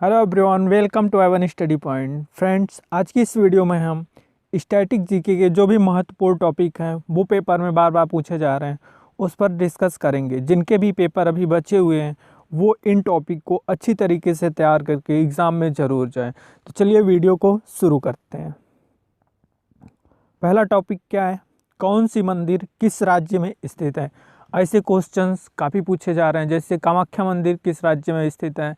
Hello everyone, welcome to Avon study point. Friends, आज की इस वीडियो में हम स्टैटिक जीके के जो भी महत्वपूर्ण टॉपिक हैं वो पेपर में बार बार पूछे जा रहे हैं उस पर डिस्कस करेंगे। जिनके भी पेपर अभी बचे हुए हैं वो इन टॉपिक को अच्छी तरीके से तैयार करके एग्ज़ाम में ज़रूर जाएं। तो चलिए वीडियो को शुरू करते हैं। पहला टॉपिक क्या है? कौन सी मंदिर किस राज्य में स्थित है? ऐसे क्वेश्चंस काफ़ी पूछे जा रहे हैं, जैसे कामाख्या मंदिर किस राज्य में स्थित है,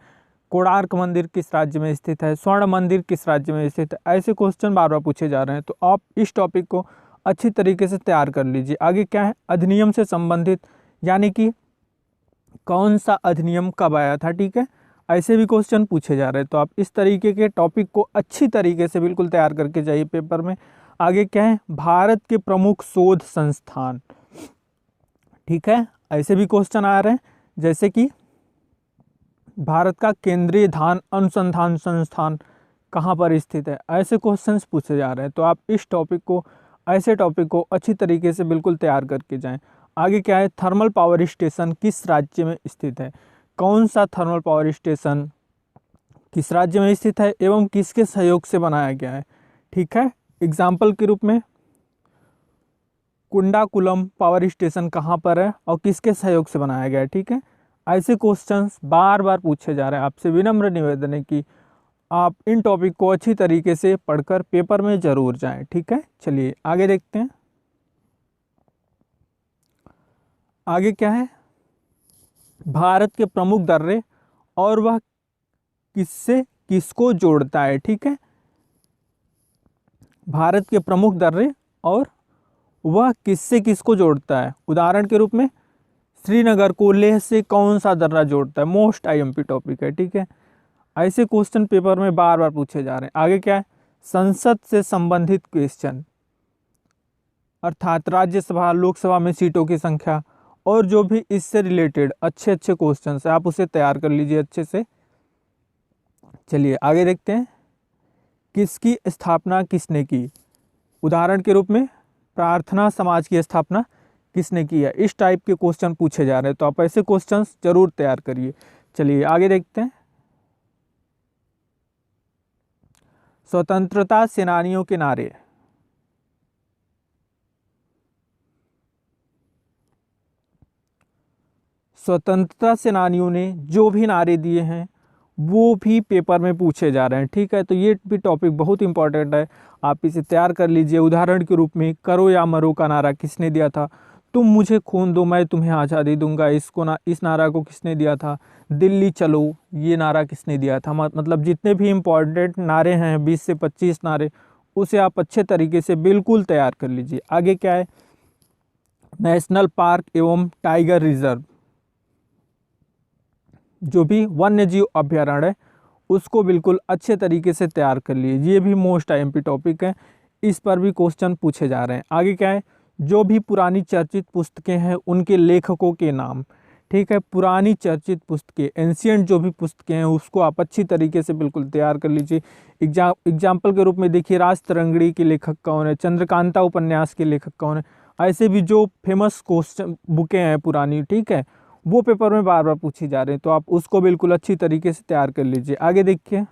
कोणार्क मंदिर किस राज्य में स्थित है, स्वर्ण मंदिर किस राज्य में स्थित है। ऐसे क्वेश्चन बार बार पूछे जा रहे हैं, तो आप इस टॉपिक को अच्छी तरीके से तैयार कर लीजिए। आगे क्या है? अधिनियम से संबंधित, यानी कि कौन सा अधिनियम कब आया था। ठीक है, ऐसे भी क्वेश्चन पूछे जा रहे हैं, तो आप इस तरीके के टॉपिक को अच्छी तरीके से बिल्कुल तैयार करके जाइए पेपर में। आगे क्या है? भारत के प्रमुख शोध संस्थान। ठीक है, ऐसे भी क्वेश्चन आ रहे हैं, जैसे कि भारत का केंद्रीय धान अनुसंधान संस्थान कहाँ पर स्थित है। ऐसे क्वेश्चंस पूछे जा रहे हैं, तो आप इस टॉपिक को, ऐसे टॉपिक को अच्छी तरीके से बिल्कुल तैयार करके जाएं। आगे क्या है? थर्मल पावर स्टेशन किस राज्य में स्थित है? कौन सा थर्मल पावर स्टेशन किस राज्य में स्थित है एवं किसके सहयोग से बनाया गया है? ठीक है, एग्जाम्पल के रूप में कुंडाकुलम पावर स्टेशन कहाँ पर है और किसके सहयोग से बनाया गया है। ठीक है, ऐसे क्वेश्चंस बार बार पूछे जा रहे हैं। आपसे विनम्र निवेदन है कि आप इन टॉपिक को अच्छी तरीके से पढ़कर पेपर में ज़रूर जाएं। ठीक है, चलिए आगे देखते हैं। आगे क्या है? भारत के प्रमुख दर्रे और वह किससे किसको जोड़ता है। ठीक है, भारत के प्रमुख दर्रे और वह किससे किसको जोड़ता है। उदाहरण के रूप में श्रीनगर को लेह से कौन सा दर्रा जोड़ता है? मोस्ट आईएमपी टॉपिक है। ठीक है, ऐसे क्वेश्चन पेपर में बार बार पूछे जा रहे हैं। आगे क्या है? संसद से संबंधित क्वेश्चन, अर्थात राज्यसभा लोकसभा में सीटों की संख्या और जो भी इससे रिलेटेड अच्छे अच्छे क्वेश्चन है, आप उसे तैयार कर लीजिए अच्छे से। चलिए आगे देखते हैं। किसकी स्थापना किसने की? उदाहरण के रूप में प्रार्थना समाज की स्थापना किसने की है। इस टाइप के क्वेश्चन पूछे जा रहे हैं, तो आप ऐसे क्वेश्चंस जरूर तैयार करिए। चलिए आगे देखते हैं। स्वतंत्रता सेनानियों के नारे। स्वतंत्रता सेनानियों ने जो भी नारे दिए हैं वो भी पेपर में पूछे जा रहे हैं। ठीक है, तो ये भी टॉपिक बहुत इंपॉर्टेंट है, आप इसे तैयार कर लीजिए। उदाहरण के रूप में करो या मरो का नारा किसने दिया था? तुम मुझे खून दो मैं तुम्हें आज़ादी दूंगा, इस नारा को किसने दिया था? दिल्ली चलो, ये नारा किसने दिया था? मतलब जितने भी इम्पॉर्टेंट नारे हैं 20 से 25 नारे, उसे आप अच्छे तरीके से बिल्कुल तैयार कर लीजिए। आगे क्या है? नेशनल पार्क एवं टाइगर रिजर्व, जो भी वन्य जीव अभ्यारण्य है उसको बिल्कुल अच्छे तरीके से तैयार कर लिए। ये भी मोस्ट आईएमपी टॉपिक है, इस पर भी क्वेश्चन पूछे जा रहे हैं। आगे क्या है? जो भी पुरानी चर्चित पुस्तकें हैं उनके लेखकों के नाम। ठीक है, पुरानी चर्चित पुस्तकें, एंशियंट जो भी पुस्तकें हैं उसको आप अच्छी तरीके से बिल्कुल तैयार कर लीजिए। एग्जाम्पल के रूप में देखिए, राजतरंगिणी के लेखक कौन है, चंद्रकांता उपन्यास के लेखक कौन है। ऐसे भी जो फेमस क्वेश्चन बुकें हैं पुरानी, ठीक है, वो पेपर में बार बार पूछी जा रही है, तो आप उसको बिल्कुल अच्छी तरीके से तैयार कर लीजिए। आगे देखिए,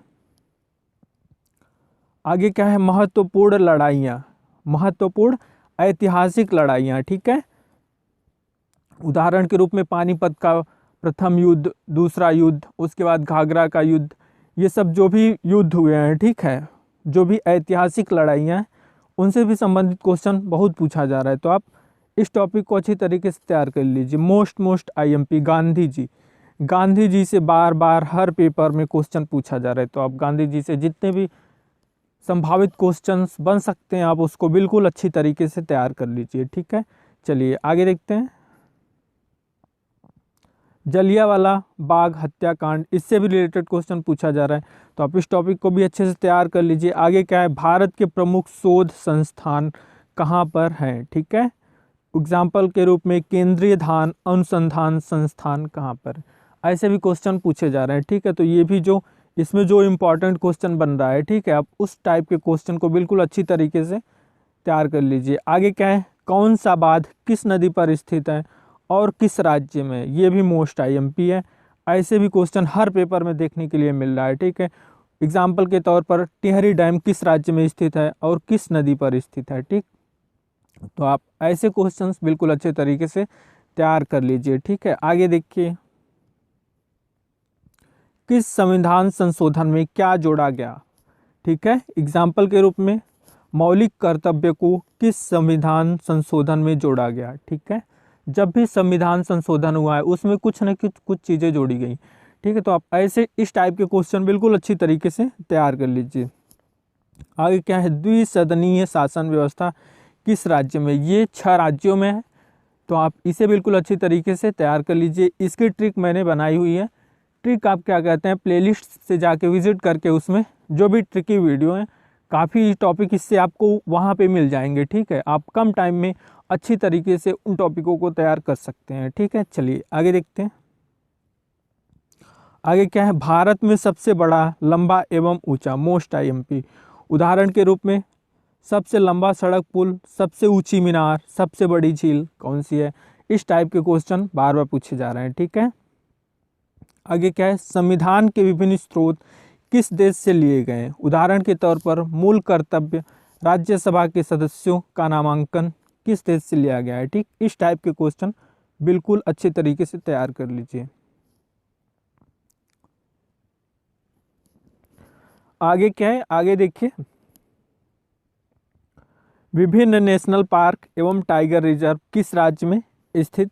आगे क्या है? महत्वपूर्ण लड़ाइयाँ, महत्वपूर्ण ऐतिहासिक लड़ाइयाँ। ठीक है, उदाहरण के रूप में पानीपत का प्रथम युद्ध, दूसरा युद्ध, उसके बाद घाघरा का युद्ध, ये सब जो भी युद्ध हुए हैं, ठीक है, जो भी ऐतिहासिक लड़ाइयाँ हैं उनसे भी संबंधित क्वेश्चन बहुत पूछा जा रहा है, तो आप इस टॉपिक को अच्छी तरीके से तैयार कर लीजिए। मोस्ट आईएमपी गांधी जी, गांधी जी से बार बार हर पेपर में क्वेश्चन पूछा जा रहा है, तो आप गांधी जी से जितने भी संभावित क्वेश्चंस बन सकते हैं आप उसको बिल्कुल अच्छी तरीके से तैयार कर लीजिए। ठीक है, चलिए आगे देखते हैं। जलियांवाला बाग हत्याकांड, इससे भी रिलेटेड क्वेश्चन पूछा जा रहा है, तो आप इस टॉपिक को भी अच्छे से तैयार कर लीजिए। आगे क्या है? भारत के प्रमुख शोध संस्थान कहाँ पर हैं? ठीक है, एग्जाम्पल के रूप में केंद्रीय धान अनुसंधान संस्थान कहाँ पर? ऐसे भी क्वेश्चन पूछे जा रहे हैं। ठीक है, तो ये भी जो इसमें जो इम्पोर्टेंट क्वेश्चन बन रहा है, ठीक है, आप उस टाइप के क्वेश्चन को बिल्कुल अच्छी तरीके से तैयार कर लीजिए। आगे क्या है? कौन सा बांध किस नदी पर स्थित है और किस राज्य में? ये भी मोस्ट आईएमपी है, ऐसे भी क्वेश्चन हर पेपर में देखने के लिए मिल रहा है, ठीक है। एग्जाम्पल के तौर पर टिहरी डैम किस राज्य में स्थित है और किस नदी पर स्थित है, ठीक। तो आप ऐसे क्वेश्चंस बिल्कुल अच्छे तरीके से तैयार कर लीजिए, ठीक है। आगे देखिए, किस संविधान संशोधन में क्या जोड़ा गया, ठीक है। एग्जाम्पल के रूप में मौलिक कर्तव्य को किस संविधान संशोधन में जोड़ा गया, ठीक है। जब भी संविधान संशोधन हुआ है उसमें कुछ न कुछ चीज़ें जोड़ी गई, ठीक है। तो आप ऐसे इस टाइप के क्वेश्चन बिल्कुल अच्छी तरीके से तैयार कर लीजिए। आगे क्या है, द्विसदनीय शासन व्यवस्था किस राज्य में, ये 6 राज्यों में है। तो आप इसे बिल्कुल अच्छी तरीके से तैयार कर लीजिए। इसकी ट्रिक मैंने बनाई हुई है। ट्रिक आप क्या कहते हैं, प्लेलिस्ट से जाके विजिट करके उसमें जो भी ट्रिकी वीडियो हैं, काफ़ी टॉपिक इससे आपको वहाँ पे मिल जाएंगे, ठीक है। आप कम टाइम में अच्छी तरीके से उन टॉपिकों को तैयार कर सकते हैं, ठीक है। चलिए आगे देखते हैं। आगे क्या है, भारत में सबसे बड़ा, लंबा एवं ऊंचा, मोस्ट IMP। उदाहरण के रूप में सबसे लंबा सड़क पुल, सबसे ऊंची मीनार, सबसे बड़ी झील कौन सी है। इस टाइप के क्वेश्चन बार बार पूछे जा रहे हैं, ठीक है। आगे क्या है, संविधान के विभिन्न स्रोत किस देश से लिए गए हैं। उदाहरण के तौर पर मूल कर्तव्य, राज्यसभा के सदस्यों का नामांकन किस देश से लिया गया है, ठीक। इस टाइप के क्वेश्चन बिल्कुल अच्छे तरीके से तैयार कर लीजिए। आगे क्या है, आगे देखिए, विभिन्न नेशनल पार्क एवं टाइगर रिजर्व किस राज्य में स्थित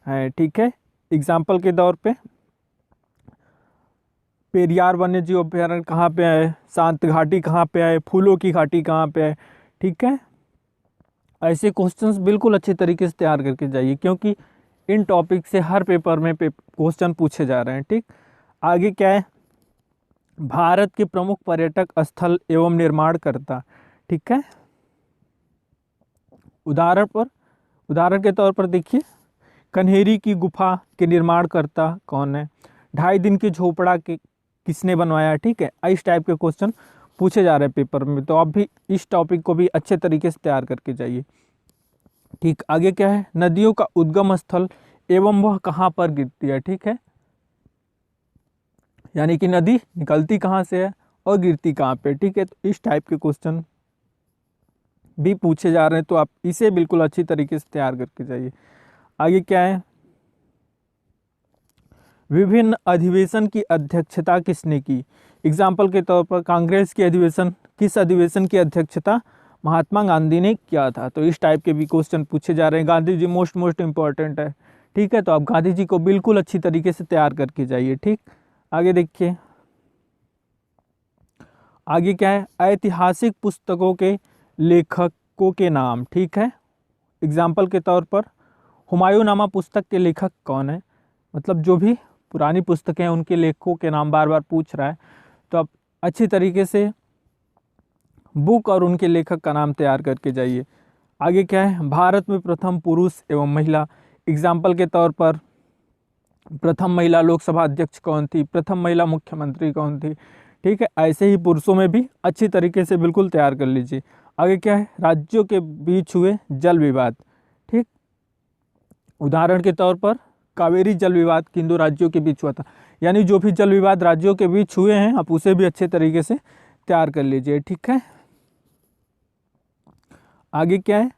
है, ठीक है। एग्जाम्पल के तौर पे पेरियार वन्य जीव अभ्यारण्य कहाँ पे है, शांत घाटी कहाँ पे है, फूलों की घाटी कहाँ पे है, ठीक है। ऐसे क्वेश्चंस बिल्कुल अच्छे तरीके से तैयार करके जाइए, क्योंकि इन टॉपिक से हर पेपर में क्वेश्चन पूछे जा रहे हैं, ठीक। आगे क्या है, भारत के प्रमुख पर्यटक स्थल एवं निर्माणकर्ता, ठीक है। उदाहरण के तौर पर देखिए, कन्हेरी की गुफा के निर्माणकर्ता कौन है, 2.5 दिन की झोपड़ा के किसने बनवाया, ठीक है। इस टाइप के क्वेश्चन पूछे जा रहे हैं पेपर में। तो आप भी इस टॉपिक को भी अच्छे तरीके से तैयार करके जाइए, ठीक। आगे क्या है, नदियों का उद्गम स्थल एवं वह कहाँ पर गिरती है, ठीक है। यानी कि नदी निकलती कहाँ से है और गिरती कहाँ पे, ठीक है। तो इस टाइप के क्वेश्चन भी पूछे जा रहे हैं, तो आप इसे बिल्कुल अच्छी तरीके से तैयार करके जाइए। आगे क्या है, विभिन्न अधिवेशन की अध्यक्षता किसने की। एग्जाम्पल के तौर पर कांग्रेस की अधिवेशन, किस अधिवेशन की अध्यक्षता महात्मा गांधी ने किया था। तो इस टाइप के भी क्वेश्चन पूछे जा रहे हैं। गांधी जी मोस्ट इंपॉर्टेंट है, ठीक है। तो आप गांधी जी को बिल्कुल अच्छी तरीके से तैयार करके जाइए, ठीक। आगे देखिए, आगे क्या है, ऐतिहासिक पुस्तकों के लेखकों के नाम, ठीक है। एग्जाम्पल के तौर पर हुमायूंनामा पुस्तक के लेखक कौन है, मतलब जो भी पुरानी पुस्तकें हैं उनके लेखकों के नाम बार बार पूछ रहा है। तो आप अच्छी तरीके से बुक और उनके लेखक का नाम तैयार करके जाइए। आगे क्या है, भारत में प्रथम पुरुष एवं महिला। एग्जाम्पल के तौर पर प्रथम महिला लोकसभा अध्यक्ष कौन थी, प्रथम महिला मुख्यमंत्री कौन थी, ठीक है। ऐसे ही पुरुषों में भी अच्छी तरीके से बिल्कुल तैयार कर लीजिए। आगे क्या है, राज्यों के बीच हुए जल विवाद, ठीक। उदाहरण के तौर पर कावेरी जल विवाद किन 2 राज्यों के बीच हुआ था। यानी जो भी जल विवाद राज्यों के बीच हुए हैं आप उसे भी अच्छे तरीके से तैयार कर लीजिए, ठीक है। आगे क्या है,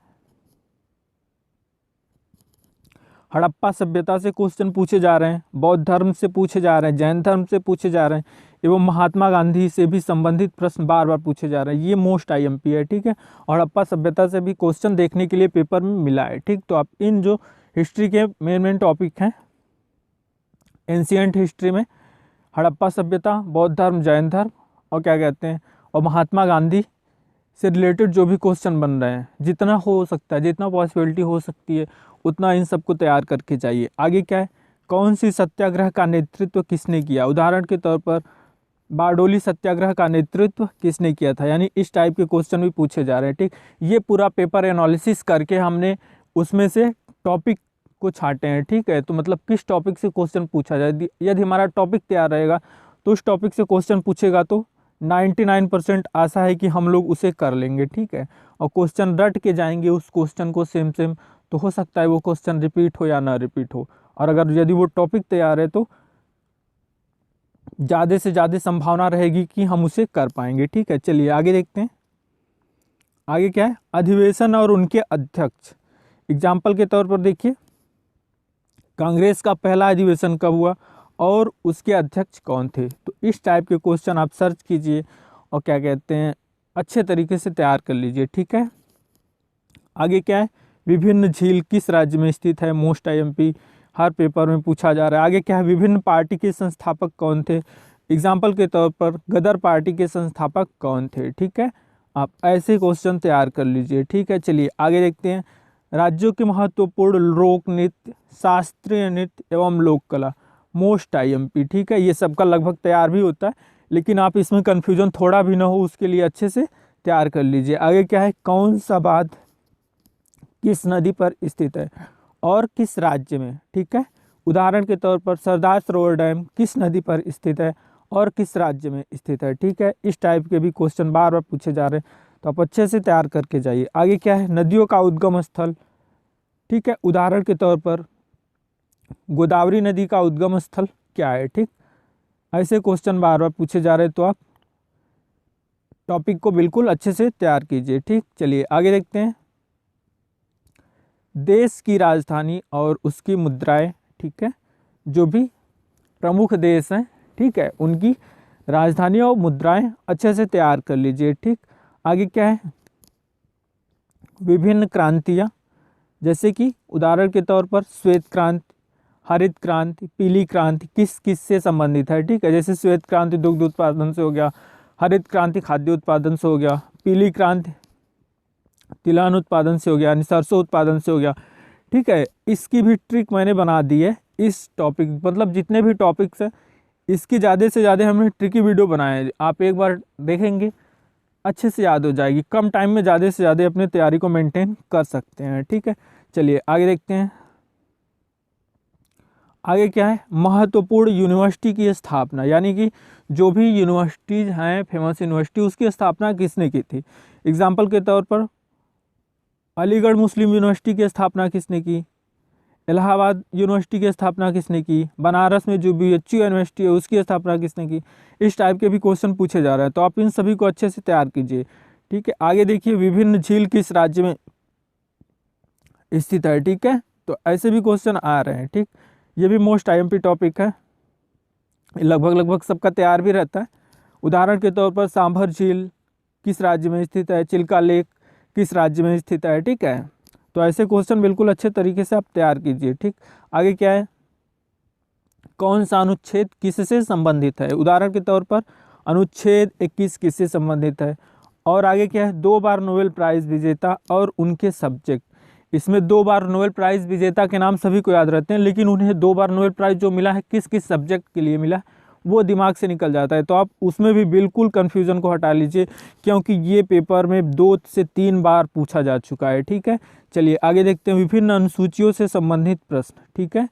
हड़प्पा सभ्यता से क्वेश्चन पूछे जा रहे हैं, बौद्ध धर्म से पूछे जा रहे हैं, जैन धर्म से पूछे जा रहे हैं एवं महात्मा गांधी से भी संबंधित प्रश्न बार बार पूछे जा रहे हैं। ये मोस्ट IMP है, ठीक है। और हड़प्पा सभ्यता से भी क्वेश्चन देखने के लिए पेपर में मिला है, ठीक। तो आप इन जो हिस्ट्री के मेन टॉपिक हैं, एंशियंट हिस्ट्री में हड़प्पा सभ्यता, बौद्ध धर्म, जैन धर्म और क्या कहते हैं और महात्मा गांधी से रिलेटेड जो भी क्वेश्चन बन रहे हैं, जितना हो सकता है, जितना पॉसिबिलिटी हो सकती है उतना इन सबको तैयार करके जाइए। आगे क्या है, कौन सी सत्याग्रह का नेतृत्व किसने किया। उदाहरण के तौर पर बारडोली सत्याग्रह का नेतृत्व किसने किया था। यानी इस टाइप के क्वेश्चन भी पूछे जा रहे हैं, ठीक। ये पूरा पेपर एनालिसिस करके हमने उसमें से टॉपिक को छांटे हैं, ठीक है। तो मतलब किस टॉपिक से क्वेश्चन पूछा जाए, यदि हमारा टॉपिक तैयार रहेगा तो उस टॉपिक से क्वेश्चन पूछेगा तो 99% आशा है कि हम लोग उसे कर लेंगे, ठीक है। और क्वेश्चन रट के जाएंगे उस क्वेश्चन को सेम तो हो सकता है वो क्वेश्चन रिपीट हो या ना रिपीट हो। और अगर यदि वो टॉपिक तैयार है तो ज़्यादा से ज़्यादा संभावना रहेगी कि हम उसे कर पाएंगे। ठीक है, चलिए आगे देखते हैं। आगे क्या है, अधिवेशन और उनके अध्यक्ष। एग्जाम्पल के तौर पर देखिए, कांग्रेस का पहला अधिवेशन कब हुआ और उसके अध्यक्ष कौन थे। तो इस टाइप के क्वेश्चन आप सर्च कीजिए और क्या कहते हैं अच्छे तरीके से तैयार कर लीजिए। ठीक है, आगे क्या है, विभिन्न झील किस राज्य में स्थित है। मोस्ट आईएमपी हर पेपर में पूछा जा रहा है। आगे क्या है, विभिन्न पार्टी के संस्थापक कौन थे। एग्जाम्पल के तौर पर गदर पार्टी के संस्थापक कौन थे। ठीक है, आप ऐसे क्वेश्चन तैयार कर लीजिए। ठीक है, चलिए आगे देखते हैं। राज्यों के महत्वपूर्ण लोक नृत्य, शास्त्रीय नृत्य एवं लोक कला। Most IMP. ठीक है, ये सबका लगभग तैयार भी होता है, लेकिन आप इसमें कन्फ्यूजन थोड़ा भी ना हो उसके लिए अच्छे से तैयार कर लीजिए। आगे क्या है, कौन सा बांध किस नदी पर स्थित है और किस राज्य में। ठीक है, उदाहरण के तौर पर सरदार सरोवर डैम किस नदी पर स्थित है और किस राज्य में स्थित है। ठीक है, इस टाइप के भी क्वेश्चन बार बार पूछे जा रहे हैं, तो आप अच्छे से तैयार करके जाइए। आगे क्या है, नदियों का उद्गम स्थल। ठीक है, उदाहरण के तौर पर गोदावरी नदी का उद्गम स्थल क्या है। ठीक, ऐसे क्वेश्चन बार बार पूछे जा रहे हैं, तो आप टॉपिक को बिल्कुल अच्छे से तैयार कीजिए। ठीक, चलिए आगे देखते हैं। देश की राजधानी और उसकी मुद्राएं। ठीक है, जो भी प्रमुख देश हैं, ठीक है, उनकी राजधानी और मुद्राएं अच्छे से तैयार कर लीजिए। ठीक, आगे क्या है, विभिन्न क्रांतियाँ, जैसे कि उदाहरण के तौर पर श्वेत क्रांति, हरित क्रांति, पीली क्रांति किस किस से संबंधित है। ठीक है, जैसे श्वेत क्रांति दुग्ध उत्पादन से हो गया, हरित क्रांति खाद्य उत्पादन से हो गया, पीली क्रांति तिलहन उत्पादन से हो गया, यानी सरसों उत्पादन से हो गया। ठीक है, इसकी भी ट्रिक मैंने बना दी है इस टॉपिक, मतलब जितने भी टॉपिक्स हैं इसकी ज़्यादा से ज़्यादा हमने ट्रिकी वीडियो बनाए हैं। आप एक बार देखेंगे अच्छे से याद हो जाएगी, कम टाइम में ज़्यादा से ज़्यादा अपनी तैयारी को मेंटेन कर सकते हैं। ठीक है, चलिए आगे देखते हैं। आगे क्या है, महत्वपूर्ण यूनिवर्सिटी की स्थापना, यानी कि जो भी यूनिवर्सिटीज़ हैं फेमस यूनिवर्सिटी, उसकी स्थापना किसने की थी। एग्जाम्पल के तौर पर अलीगढ़ मुस्लिम यूनिवर्सिटी की स्थापना किसने की, इलाहाबाद यूनिवर्सिटी की स्थापना किसने की, बनारस में जो BHU यूनिवर्सिटी है उसकी स्थापना किसने की। इस टाइप के भी क्वेश्चन पूछे जा रहे हैं, तो आप इन सभी को अच्छे से तैयार कीजिए। ठीक है, आगे देखिए, विभिन्न झील किस राज्य में स्थित है। ठीक है, तो ऐसे भी क्वेश्चन आ रहे हैं। ठीक, ये भी मोस्ट IMP टॉपिक है, लगभग सबका तैयार भी रहता है। उदाहरण के तौर पर सांभर झील किस राज्य में स्थित है, चिल्का लेक किस राज्य में स्थित है। ठीक है, तो ऐसे क्वेश्चन बिल्कुल अच्छे तरीके से आप तैयार कीजिए। ठीक, आगे क्या है, कौन सा अनुच्छेद किससे संबंधित है। उदाहरण के तौर पर अनुच्छेद 21 किससे संबंधित है। और आगे क्या है, 2 बार नोबेल प्राइज़ विजेता और उनके सब्जेक्ट। इसमें 2 बार नोबेल प्राइज़ विजेता के नाम सभी को याद रहते हैं, लेकिन उन्हें 2 बार नोबेल प्राइज़ जो मिला है किस किस सब्जेक्ट के लिए मिला है वो दिमाग से निकल जाता है। तो आप उसमें भी बिल्कुल कन्फ्यूज़न को हटा लीजिए, क्योंकि ये पेपर में 2 से 3 बार पूछा जा चुका है। ठीक है, चलिए आगे देखते हैं। विभिन्न अनुसूचियों से संबंधित प्रश्न। ठीक है,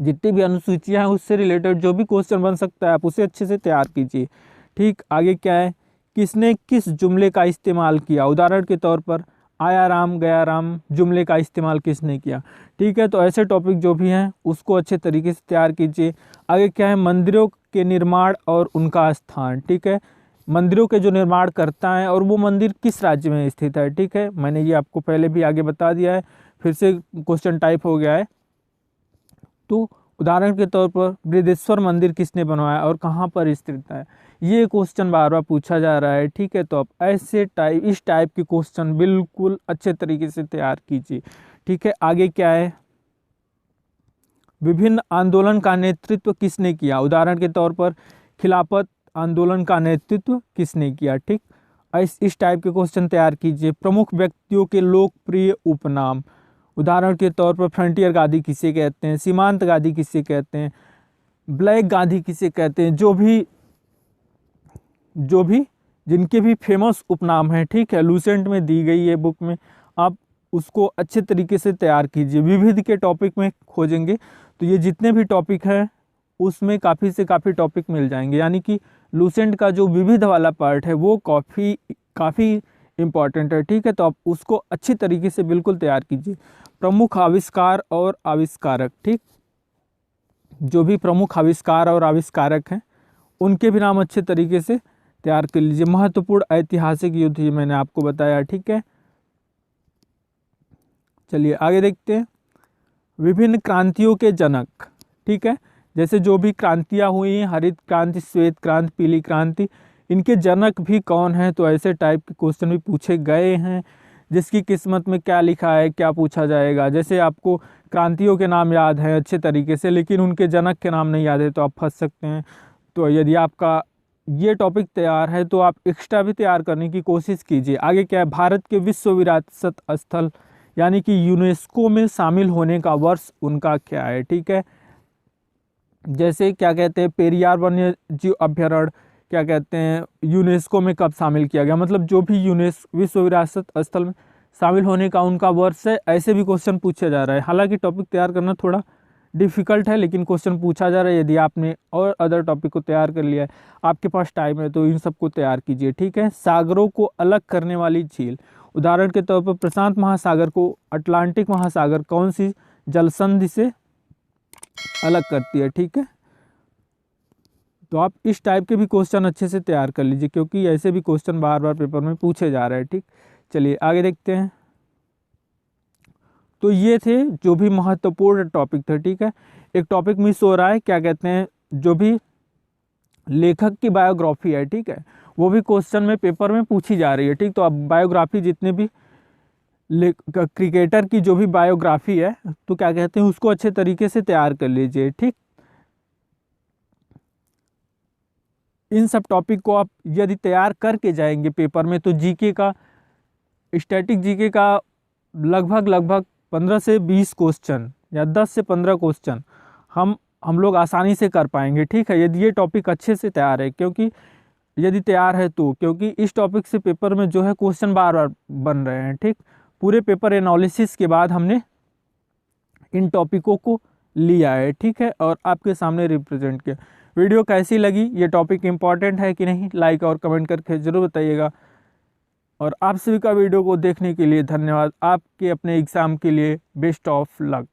जितनी भी अनुसूचियाँ हैं उससे रिलेटेड जो भी क्वेश्चन बन सकता है आप उसे अच्छे से तैयार कीजिए। ठीक, आगे क्या है, किसने किस जुमले का इस्तेमाल किया। उदाहरण के तौर पर आया राम गया राम जुमले का इस्तेमाल किसने किया। ठीक है, तो ऐसे टॉपिक जो भी हैं उसको अच्छे तरीके से तैयार कीजिए। आगे क्या है, मंदिरों के निर्माण और उनका स्थान। ठीक है, मंदिरों के जो निर्माण करता है और वो मंदिर किस राज्य में स्थित है। ठीक है, मैंने ये आपको पहले भी आगे बता दिया है, फिर से क्वेश्चन टाइप हो गया है। तो उदाहरण के तौर पर बृहदेश्वर मंदिर किसने बनवाया और कहाँ पर स्थित है, ये क्वेश्चन बार बार पूछा जा रहा है। ठीक है, तो आप ऐसे इस टाइप के क्वेश्चन बिल्कुल अच्छे तरीके से तैयार कीजिए। ठीक है, आगे क्या है, विभिन्न आंदोलन का नेतृत्व किसने किया। उदाहरण के तौर पर खिलाफत आंदोलन का नेतृत्व किसने किया। ठीक, इस टाइप के क्वेश्चन तैयार कीजिए। प्रमुख व्यक्तियों के लोकप्रिय उपनाम। उदाहरण के तौर पर फ्रंटियर गांधी किसे कहते हैं, सीमांत गांधी किसे कहते हैं, ब्लैक गांधी किसे कहते हैं, जो भी जिनके भी फेमस उपनाम हैं। ठीक है, लूसेंट में दी गई है बुक में, आप उसको अच्छे तरीके से तैयार कीजिए। विविध के टॉपिक में खोजेंगे तो ये जितने भी टॉपिक हैं उसमें काफ़ी से काफ़ी टॉपिक मिल जाएंगे, यानी कि लूसेंट का जो विविध वाला पार्ट है वो काफ़ी इम्पॉर्टेंट है। ठीक है, तो आप उसको अच्छी तरीके से बिल्कुल तैयार कीजिए। प्रमुख आविष्कार और आविष्कारक। ठीक, जो भी प्रमुख आविष्कार और आविष्कारक हैं उनके भी नाम अच्छे तरीके से तैयार कर लीजिए। महत्वपूर्ण ऐतिहासिक युद्ध ये मैंने आपको बताया, ठीक है। चलिए आगे देखते हैं। विभिन्न क्रांतियों के जनक, ठीक है, जैसे जो भी क्रांतियाँ हुई हैं, हरित क्रांति, श्वेत क्रांति, पीली क्रांति, इनके जनक भी कौन हैं, तो ऐसे टाइप के क्वेश्चन भी पूछे गए हैं। जिसकी किस्मत में क्या लिखा है क्या पूछा जाएगा। जैसे आपको क्रांतियों के नाम याद हैं अच्छे तरीके से, लेकिन उनके जनक के नाम नहीं याद है तो आप फंस सकते हैं। तो यदि आपका ये टॉपिक तैयार है तो आप एक्स्ट्रा भी तैयार करने की कोशिश कीजिए। आगे क्या है, भारत के विश्व विरासत स्थल यानी कि यूनेस्को में शामिल होने का वर्ष उनका क्या है, ठीक है। जैसे क्या कहते हैं, पेरियार वन्य जीव अभ्यारण्य क्या कहते हैं यूनेस्को में कब शामिल किया गया, मतलब जो भी विश्व विरासत स्थल में शामिल होने का उनका वर्ष है। ऐसे भी क्वेश्चन पूछा जा रहा है। हालांकि टॉपिक तैयार करना थोड़ा डिफ़िकल्ट है, लेकिन क्वेश्चन पूछा जा रहा है। यदि आपने और अदर टॉपिक को तैयार कर लिया है, आपके पास टाइम है, तो इन सबको तैयार कीजिए, ठीक है। सागरों को अलग करने वाली झील, उदाहरण के तौर पर प्रशांत महासागर को अटलांटिक महासागर कौन सी जलसंधि से अलग करती है, ठीक है। तो आप इस टाइप के भी क्वेश्चन अच्छे से तैयार कर लीजिए, क्योंकि ऐसे भी क्वेश्चन बार बार पेपर में पूछे जा रहे हैं, ठीक। चलिए आगे देखते हैं। तो ये थे जो भी महत्वपूर्ण टॉपिक थे, ठीक है। एक टॉपिक मिस हो रहा है, क्या कहते हैं, जो भी लेखक की बायोग्राफी है, ठीक है, वो भी क्वेश्चन में पेपर में पूछी जा रही है, ठीक। तो अब बायोग्राफी जितने भी क्रिकेटर की जो भी बायोग्राफी है, तो क्या कहते हैं उसको अच्छे तरीके से तैयार कर लीजिए, ठीक। इन सब टॉपिक को आप यदि तैयार करके जाएंगे पेपर में, तो जीके का, स्टैटिक जीके का लगभग 15 से 20 क्वेश्चन या 10 से 15 क्वेश्चन हम लोग आसानी से कर पाएंगे, ठीक है, यदि ये टॉपिक अच्छे से तैयार है। क्योंकि यदि तैयार है तो, क्योंकि इस टॉपिक से पेपर में जो है क्वेश्चन बार बार बन रहे हैं, ठीक। पूरे पेपर एनालिसिस के बाद हमने इन टॉपिकों को लिया है, ठीक है, और आपके सामने रिप्रेजेंट किया। वीडियो कैसी लगी, ये टॉपिक इम्पॉर्टेंट है कि नहीं, लाइक और कमेंट करके ज़रूर बताइएगा। और आप सभी का वीडियो को देखने के लिए धन्यवाद। आपके अपने एग्ज़ाम के लिए बेस्ट ऑफ लक।